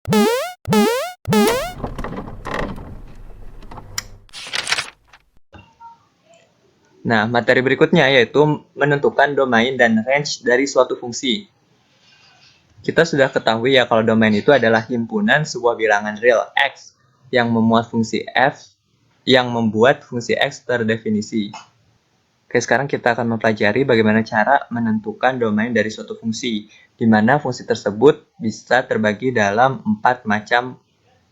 Nah, materi berikutnya yaitu menentukan domain dan range dari suatu fungsi. Kita sudah ketahui ya kalau domain itu adalah himpunan sebuah bilangan real X yang memuat fungsi f yang membuat fungsi X terdefinisi. Oke, sekarang kita akan mempelajari bagaimana cara menentukan domain dari suatu fungsi, di mana fungsi tersebut bisa terbagi dalam 4 macam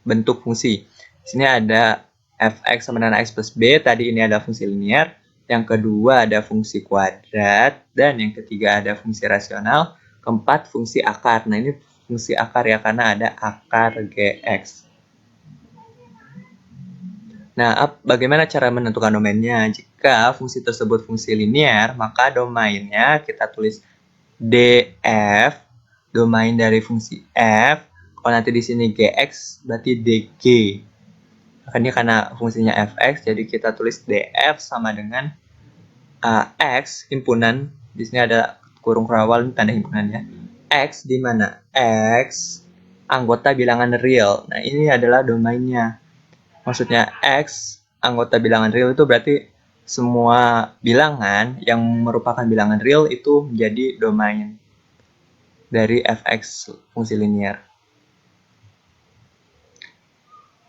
bentuk fungsi. Di sini ada fx sama dengan x plus b, tadi ini ada fungsi linear, yang kedua ada fungsi kuadrat, dan yang ketiga ada fungsi rasional, keempat fungsi akar. Nah, ini fungsi akar ya, karena ada akar gx. Nah, bagaimana cara menentukan domainnya? Jika fungsi tersebut fungsi linear, maka domainnya kita tulis df, domain dari fungsi f. Kalau nanti di sini gx, berarti dg. Ini karena fungsinya fx, jadi kita tulis df sama dengan x, himpunan. Di sini ada kurung rawal, tanda himpunannya. X di mana? X anggota bilangan real. Nah, ini adalah domainnya. Maksudnya X anggota bilangan real itu berarti semua bilangan yang merupakan bilangan real itu menjadi domain dari fx fungsi linear.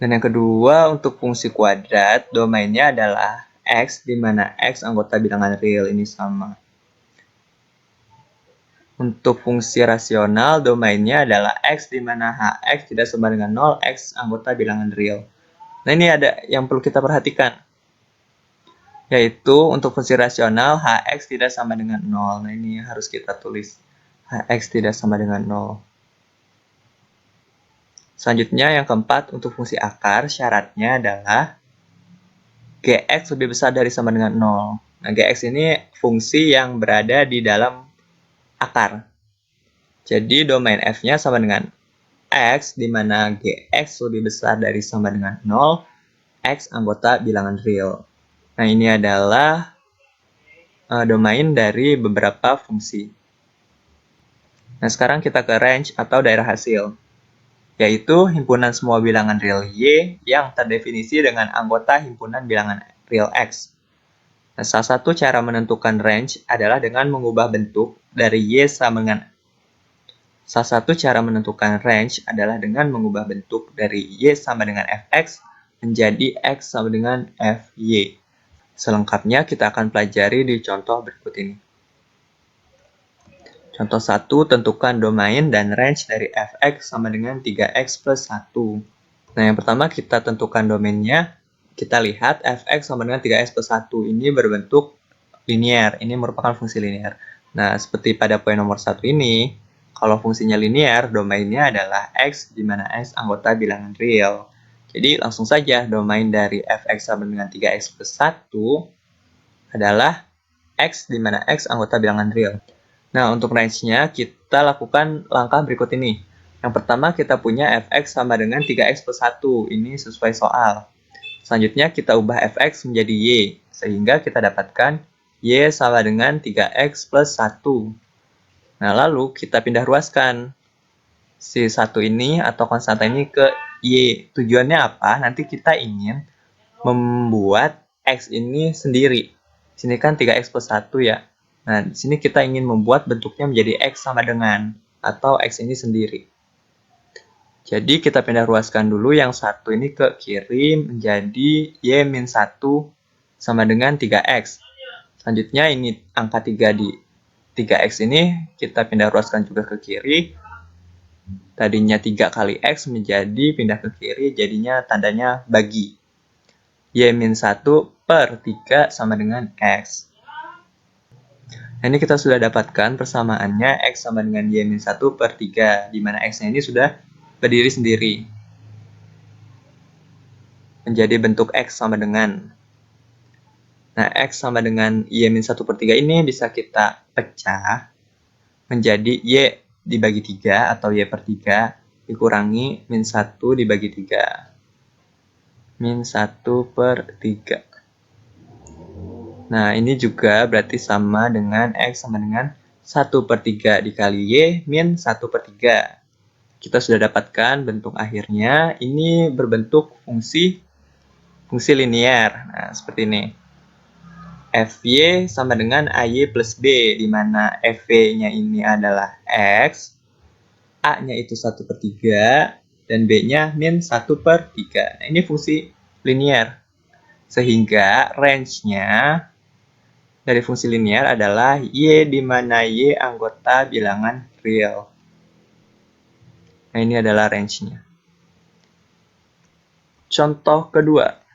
Dan yang kedua, untuk fungsi kuadrat, domainnya adalah X, di mana X anggota bilangan real ini sama. Untuk fungsi rasional, domainnya adalah X, di mana Hx tidak sama dengan 0, X anggota bilangan real. Nah, ini ada yang perlu kita perhatikan, yaitu untuk fungsi rasional, Hx tidak sama dengan 0. Nah, ini harus kita tulis. Hx tidak sama dengan 0. Selanjutnya, yang keempat, untuk fungsi akar, syaratnya adalah Gx lebih besar dari sama dengan 0. Nah, Gx ini fungsi yang berada di dalam akar. Jadi, domain f-nya sama dengan x, di mana Gx lebih besar dari sama dengan 0, x anggota bilangan real. Nah, ini adalah domain dari beberapa fungsi. Nah, sekarang kita ke range atau daerah hasil, yaitu himpunan semua bilangan real Y yang terdefinisi dengan anggota himpunan bilangan real X. Nah, salah satu cara menentukan range adalah dengan mengubah bentuk dari Y sama dengan Y sama dengan Fx menjadi X sama dengan Fy. Selengkapnya kita akan pelajari di contoh berikut ini. Contoh 1, tentukan domain dan range dari fx sama dengan 3x plus 1. Nah, yang pertama kita tentukan domainnya. Kita lihat fx sama dengan 3x plus 1 ini berbentuk linear. Ini merupakan fungsi linear. Nah, seperti pada poin nomor 1 ini, kalau fungsinya linear, domainnya adalah x, di mana x anggota bilangan real. Jadi, langsung saja domain dari fx sama dengan 3x plus 1 adalah x, di mana x anggota bilangan real. Nah, untuk range-nya kita lakukan langkah berikut ini. Yang pertama kita punya fx sama dengan 3x plus 1. Ini sesuai soal. Selanjutnya kita ubah fx menjadi y. Sehingga kita dapatkan y sama dengan 3x plus 1. Nah, lalu kita pindah ruaskan si 1 ini atau konstanta ini ke y. Tujuannya apa? Nanti kita ingin membuat x ini sendiri. Sini kan 3x plus 1 ya. Nah, di sini kita ingin membuat bentuknya menjadi X sama dengan, atau X ini sendiri. Jadi, kita pindah ruaskan dulu yang satu ini ke kiri menjadi Y-1 sama dengan 3X. Selanjutnya, ini angka 3 di 3X ini kita pindah ruaskan juga ke kiri. Tadinya 3 kali X menjadi pindah ke kiri, jadinya tandanya bagi. Y-1 per 3 sama dengan X. Nah, ini kita sudah dapatkan persamaannya X sama dengan Y-1 per 3, di mana X-nya ini sudah berdiri sendiri. Menjadi bentuk X sama dengan. Nah, X sama dengan Y-1 per 3 ini bisa kita pecah menjadi Y dibagi 3 atau Y per 3 dikurangi min 1 dibagi 3. Min 1 per 3. Nah, ini juga berarti sama dengan X sama dengan 1 per 3 dikali Y min 1 per 3. kita sudah dapatkan bentuk akhirnya. Ini berbentuk fungsi linear. Nah, seperti ini. Fy sama dengan Ay plus B, di mana Fy-nya ini adalah X, A-nya itu 1/3, dan B-nya min 1/3. Nah, ini fungsi linear. Sehingga range-nya dari fungsi linear adalah Y, di mana Y anggota bilangan real. Nah, ini adalah range-nya. Contoh kedua.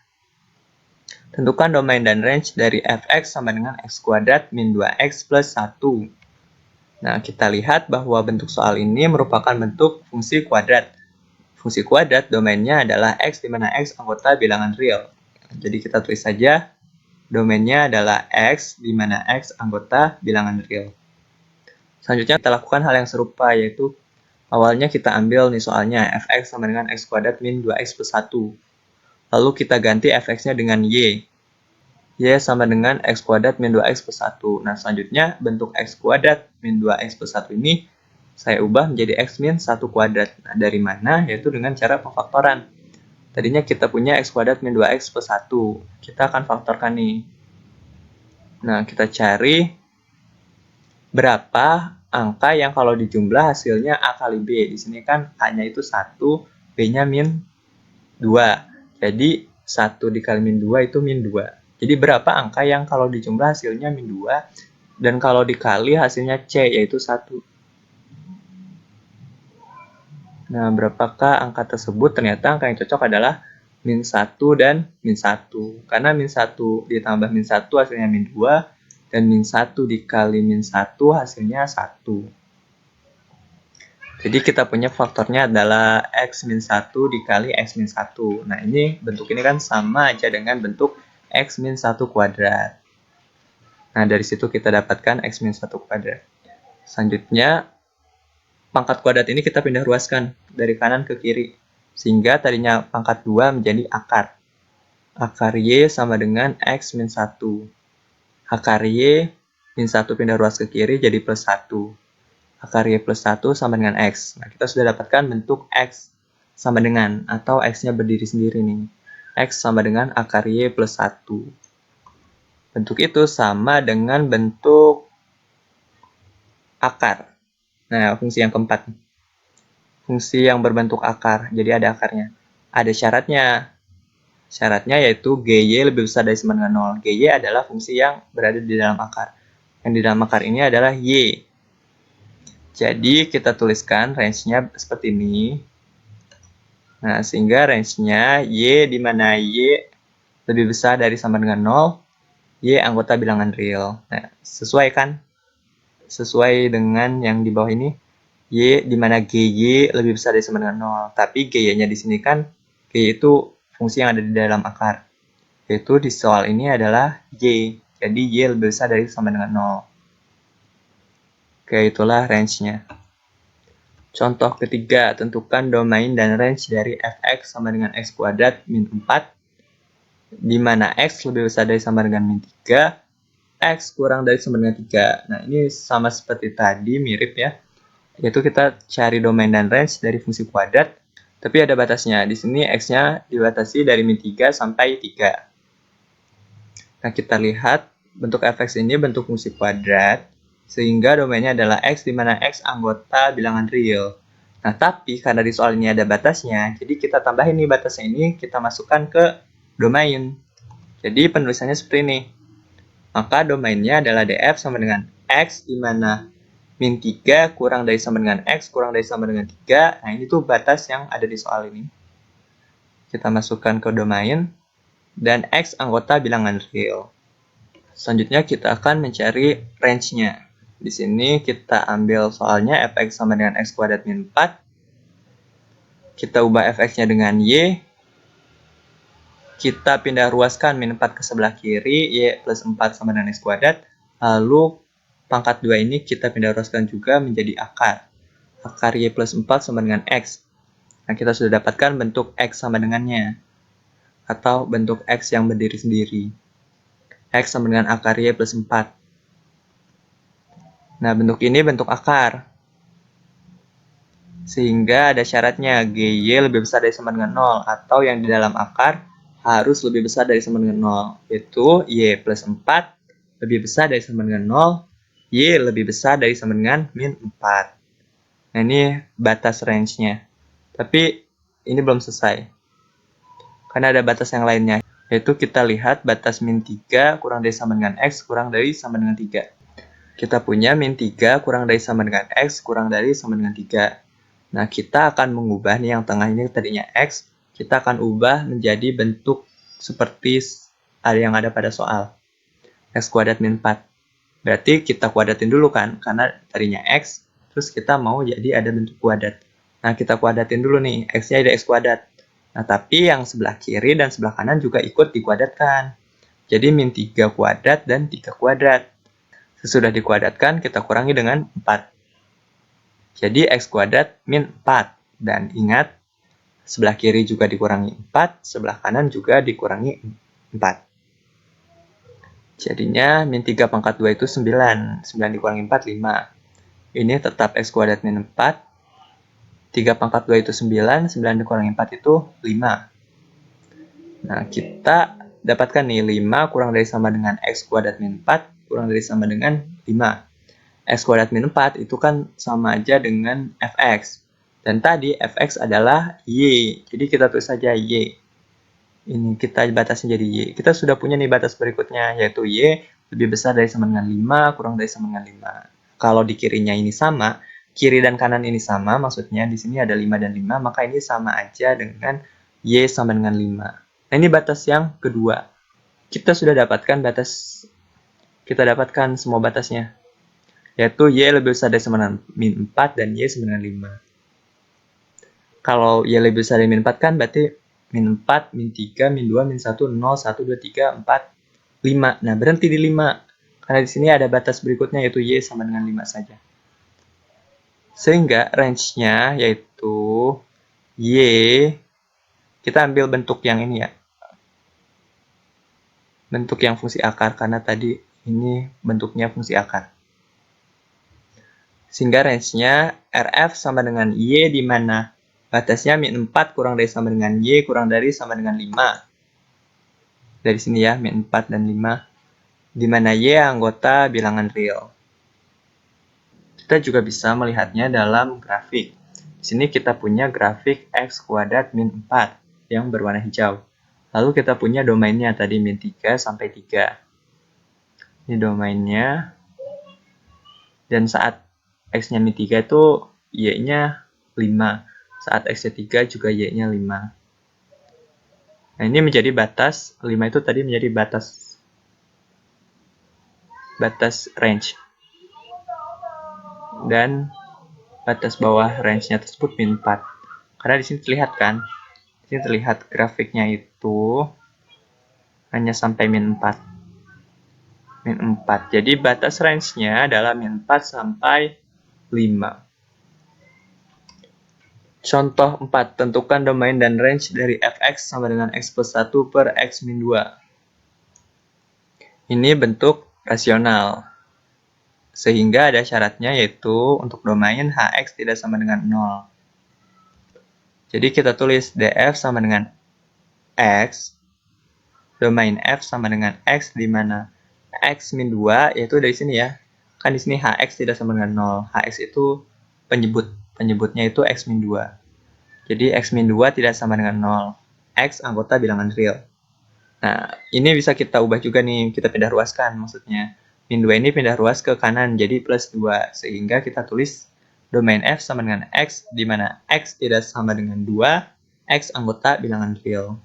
Tentukan domain dan range dari fx sama dengan x kuadrat min 2x plus 1. Nah, kita lihat bahwa bentuk soal ini merupakan bentuk fungsi kuadrat. Fungsi kuadrat domainnya adalah x, di mana x anggota bilangan real. Jadi kita tulis saja domainnya adalah x, di mana x anggota bilangan real. Selanjutnya kita lakukan hal yang serupa, yaitu awalnya kita ambil nih soalnya fx sama dengan x kuadrat min 2x plus 1. Lalu kita ganti fx-nya dengan y. Y sama dengan x kuadrat min 2x plus 1. Nah, selanjutnya bentuk x kuadrat min 2x plus 1 ini saya ubah menjadi x min 1 kuadrat. Nah, dari mana? Yaitu dengan cara pemfaktoran. Tadinya kita punya x kuadrat min 2x plus 1. Kita akan faktorkan nih. Nah, kita cari berapa angka yang kalau dijumlah hasilnya A kali B. Di sini kan A-nya itu 1, B-nya min 2. Jadi 1 dikali min 2 itu min 2. Jadi berapa angka yang kalau dijumlah hasilnya min 2 dan kalau dikali hasilnya C yaitu 1. Nah, berapakah angka tersebut? Ternyata angka yang cocok adalah min 1 dan min 1. Karena min 1 ditambah min 1 hasilnya min 2 dan min 1 dikali min 1 hasilnya 1. Jadi kita punya faktornya adalah x min 1 dikali x min 1. Nah, ini bentuk ini kan sama aja dengan bentuk x min 1 kuadrat. Nah, dari situ kita dapatkan x min 1 kuadrat. Selanjutnya, pangkat kuadrat ini kita pindah ruaskan dari kanan ke kiri. Sehingga tadinya pangkat 2 menjadi akar. Akar y sama dengan x min 1. Akar y min 1 pindah ruas ke kiri jadi plus 1. Akar y plus 1 sama dengan x. Nah, kita sudah dapatkan bentuk x sama dengan, atau x-nya berdiri sendiri nih. X sama dengan akar y plus 1. Bentuk itu sama dengan bentuk akar. Nah, fungsi yang keempat. Fungsi yang berbentuk akar, jadi ada akarnya. Ada syaratnya. Syaratnya yaitu GY lebih besar dari sama dengan 0. GY adalah fungsi yang berada di dalam akar. Yang di dalam akar ini adalah Y. Jadi kita tuliskan range-nya seperti ini. Nah, sehingga range-nya Y, di mana Y lebih besar dari sama dengan 0, Y anggota bilangan real. Nah, sesuai kan? Sesuai dengan yang di bawah ini. Y, di mana GY lebih besar dari sama dengan 0. Tapi GY-nya di sini kan, GY itu fungsi yang ada di dalam akar. Yaitu di soal ini adalah Y. Jadi Y lebih besar dari sama dengan 0. Oke, itulah range-nya. Contoh ketiga, tentukan domain dan range dari fx sama dengan x kuadrat min 4, di mana x lebih besar dari sama dengan min 3, x kurang dari sama dengan 3. Nah, ini sama seperti tadi, mirip ya. Yaitu kita cari domain dan range dari fungsi kuadrat, tapi ada batasnya. Di sini x-nya dibatasi dari min 3 sampai 3. Nah, kita lihat bentuk fx ini bentuk fungsi kuadrat, sehingga domainnya adalah x, di mana x anggota bilangan real. Nah, tapi karena di soal ini ada batasnya, jadi kita tambahin nih batasnya ini, kita masukkan ke domain. Jadi penulisannya seperti ini. Maka domainnya adalah df sama dengan x, di mana min 3 kurang dari sama dengan x, kurang dari sama dengan 3. Nah, ini tuh batas yang ada di soal ini. Kita masukkan ke domain, dan x anggota bilangan real. Selanjutnya kita akan mencari range-nya. Di sini kita ambil soalnya fx sama dengan x kuadrat min 4. Kita ubah fx-nya dengan y. Kita pindah ruaskan min 4 ke sebelah kiri, y plus 4 sama dengan x kuadrat. Lalu pangkat 2 ini kita pindah ruaskan juga menjadi akar. Akar y plus 4 sama dengan x. Nah, kita sudah dapatkan bentuk x sama dengannya. Atau bentuk x yang berdiri sendiri. X sama dengan akar y plus 4. Nah, bentuk ini bentuk akar. Sehingga ada syaratnya GY lebih besar dari sama dengan 0, atau yang di dalam akar harus lebih besar dari sama dengan 0, yaitu Y plus 4 lebih besar dari sama dengan 0, Y lebih besar dari sama dengan min 4. Nah, ini batas range-nya. Tapi ini belum selesai. Karena ada batas yang lainnya, yaitu kita lihat batas min 3 kurang dari sama dengan X kurang dari sama dengan 3. Kita punya min 3 kurang dari sama dengan X kurang dari sama dengan 3. Nah, kita akan mengubah nih yang tengah ini tadinya X, kita akan ubah menjadi bentuk seperti yang ada pada soal. X kuadrat min 4. Berarti kita kuadratin dulu kan, karena tadinya X, terus kita mau jadi ada bentuk kuadrat. Nah, kita kuadratin dulu nih, X-nya ada X kuadrat. Nah, tapi yang sebelah kiri dan sebelah kanan juga ikut dikuadratkan. Jadi min 3 kuadrat dan 3 kuadrat. Sesudah dikuadratkan, kita kurangi dengan 4. Jadi X kuadrat min 4. Dan ingat, sebelah kiri juga dikurangi 4, sebelah kanan juga dikurangi 4. Jadinya min 3 pangkat 2 itu 9. 9 dikurangi 4, 5. Ini tetap X kuadrat min 4. 3 pangkat 2 itu 9. 9 dikurangi 4 itu 5. Nah, kita dapatkan nih 5 kurang dari sama dengan X kuadrat min 4 kurang dari sama dengan 5. X kuadrat min 4 itu kan sama aja dengan Fx. Dan tadi Fx adalah Y. Jadi kita tulis saja Y. Ini kita batasnya jadi Y. Kita sudah punya nih batas berikutnya, yaitu Y lebih besar dari sama dengan 5 kurang dari sama dengan 5. Kalau di kirinya ini sama, kiri dan kanan ini sama, maksudnya di sini ada 5 dan 5, maka ini sama aja dengan Y sama dengan 5. Nah, ini batas yang kedua. Kita sudah dapatkan semua batasnya, yaitu Y lebih besar dari sama dengan min 4 dan Y sama dengan 5. Kalau Y lebih besar dari min 4 kan berarti min 4, min 3, min 2, min 1, 0, 1, 2, 3, 4, 5. Nah, berhenti di 5. Karena di sini ada batas berikutnya yaitu Y sama dengan 5 saja. Sehingga range-nya yaitu Y, kita ambil bentuk yang ini ya. Bentuk yang fungsi akar, karena tadi ini bentuknya fungsi akar. Sehingga range-nya RF sama dengan Y, di mana batasnya min 4 kurang dari sama dengan Y kurang dari sama dengan 5. Dari sini ya, min 4 dan 5. Di mana Y anggota bilangan real. Kita juga bisa melihatnya dalam grafik. Di sini kita punya grafik X kuadrat min 4 yang berwarna hijau. Lalu kita punya domainnya tadi min 3 sampai 3. Ini domainnya. Dan saat X-nya min 3 itu Y-nya 5. Saat X-nya 3 juga Y-nya 5. Nah, ini menjadi batas. 5 itu tadi menjadi batas range. Dan batas bawah range-nya tersebut min 4. Karena di sini terlihat kan? Di sini terlihat grafiknya itu hanya sampai min 4. Min 4. Jadi batas range-nya adalah min 4 sampai 5. Contoh 4. Tentukan domain dan range dari fx sama dengan x plus 1 per x min 2. Ini bentuk rasional. Sehingga ada syaratnya yaitu untuk domain hx tidak sama dengan 0. Jadi kita tulis df sama dengan x, domain f sama dengan x, di mana x min 2 yaitu dari sini ya. Kan di sini hx tidak sama dengan 0. Hx itu penyebutnya itu x min 2. Jadi x min 2 tidak sama dengan 0. X anggota bilangan real. Nah, ini bisa kita ubah juga nih, kita pindah ruaskan maksudnya. Min 2 ini pindah ruas ke kanan jadi plus 2. Sehingga kita tulis domain f sama dengan x, di mana x tidak sama dengan 2, x anggota bilangan real.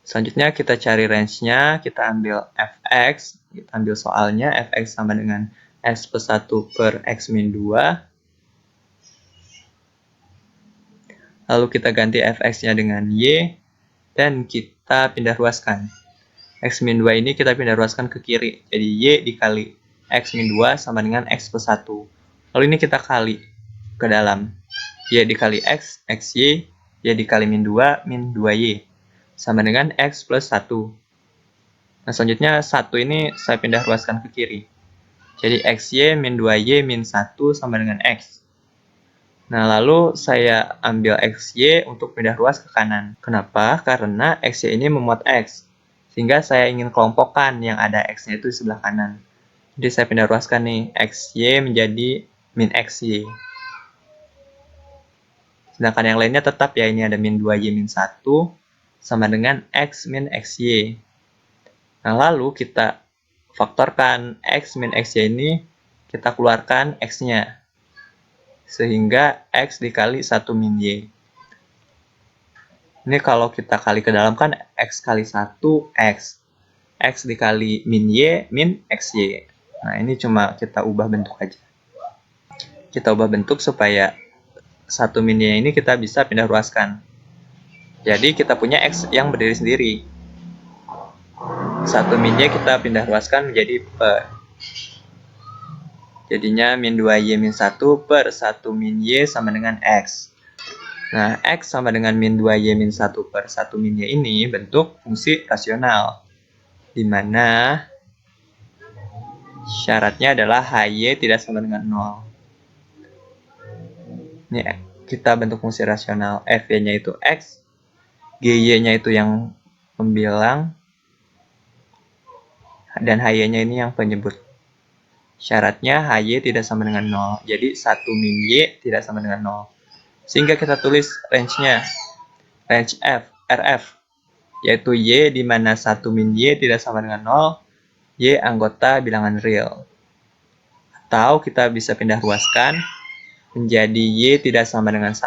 Selanjutnya kita cari range-nya, kita ambil fx, kita ambil soalnya, fx sama dengan x plus 1 per x min 2. Lalu kita ganti fx-nya dengan y, dan kita pindah ruaskan. X min 2 ini kita pindah ruaskan ke kiri, jadi y dikali x min 2 sama dengan x plus 1. Lalu ini kita kali ke dalam, y dikali x, xy, y dikali min 2, min 2y, sama dengan x plus 1. Nah, selanjutnya 1 ini saya pindah ruaskan ke kiri. Jadi XY min 2Y min 1 sama dengan X. Nah, lalu saya ambil XY untuk pindah ruas ke kanan. Kenapa? Karena XY ini memuat X. Sehingga saya ingin kelompokkan yang ada X-nya itu di sebelah kanan. Jadi saya pindah ruaskan nih, XY menjadi min XY. Sedangkan yang lainnya tetap ya, ini ada min 2Y min 1 sama dengan X min XY. Nah, lalu kita faktorkan X min XY ini, kita keluarkan X-nya. Sehingga X dikali 1 min Y. Ini kalau kita kali ke dalam kan X kali 1, X. X dikali min Y, min XY. Nah, ini cuma kita ubah bentuk aja. Kita ubah bentuk supaya 1 min Y ini kita bisa pindah ruaskan. Jadi kita punya X yang berdiri sendiri. 1 min Y kita pindah ruaskan menjadi per. Jadinya min 2Y min 1 per 1 min Y sama dengan X. Nah, X sama dengan min 2Y min 1 per 1 min Y ini bentuk fungsi rasional. Di mana syaratnya adalah HY tidak sama dengan 0. Ini kita bentuk fungsi rasional. Fy-nya itu X, Gy-nya itu yang pembilang, dan HY-nya ini yang penyebut. Syaratnya HY tidak sama dengan 0. Jadi 1 min Y tidak sama dengan 0. Sehingga kita tulis range-nya, range RF, yaitu Y di mana 1 min Y tidak sama dengan 0, Y anggota bilangan real. Atau kita bisa pindah ruaskan menjadi Y tidak sama dengan 1.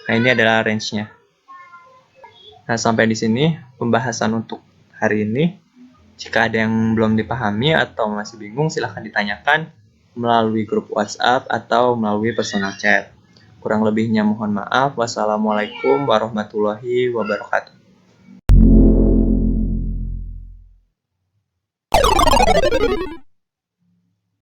Nah, ini adalah range-nya. Nah, sampai di sini pembahasan untuk hari ini. Jika ada yang belum dipahami atau masih bingung, silahkan ditanyakan melalui grup WhatsApp atau melalui personal chat. Kurang lebihnya mohon maaf. Wassalamualaikum warahmatullahi wabarakatuh.